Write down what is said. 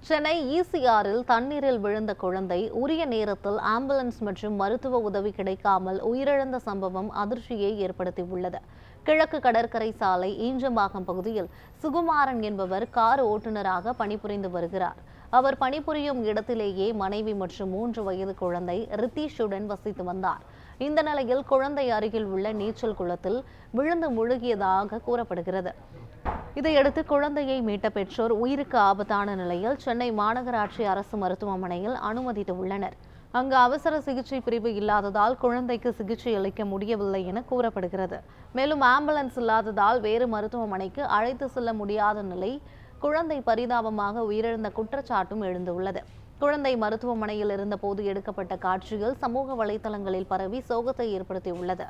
சென்னை ஈசிஆரில் தண்ணீரில் விழுந்த குழந்தை உரிய நேரத்தில் ஆம்புலன்ஸ் மற்றும் மருத்துவ உதவி கிடைக்காமல் உயிரிழந்த சம்பவம் அதிர்ச்சியை ஏற்படுத்தியுள்ளது. கிழக்கு கடற்கரை சாலை ஈஞ்சம்பாக்கம் பகுதியில் சுகுமாரன் என்பவர் கார் ஓட்டுநராக பணிபுரிந்து வருகிறார். அவர் பணிபுரியும் இடத்திலேயே மனைவி மற்றும் 3 வயது குழந்தை ரித்தீஷுடன் வசித்து வந்தார். இந்த நிலையில் குழந்தை அருகில் உள்ள நீச்சல் குளத்தில் விழுந்து முழுகியதாக கூறப்படுகிறது. இதையடுத்து குழந்தையை மீட்ட பெற்றோர் உயிருக்கு ஆபத்தான நிலையில் சென்னை மாநகராட்சி அரசு மருத்துவமனையில் அனுமதித்துள்ளனர். அங்கு அவசர சிகிச்சை பிரிவு இல்லாததால் குழந்தைக்கு சிகிச்சை அளிக்க முடியவில்லை என கூறப்படுகிறது. மேலும் ஆம்புலன்ஸ் இல்லாததால் வேறு மருத்துவமனைக்கு அழைத்து செல்ல முடியாத நிலை, குழந்தை பரிதாபமாக உயிரிழந்த குற்றச்சாட்டும் எழுந்துள்ளது. குழந்தை மருத்துவமனையில் இருந்தபோது எடுக்கப்பட்ட காட்சிகள் சமூக வலைதளங்களில் பரவி சோகத்தை ஏற்படுத்தியுள்ளது.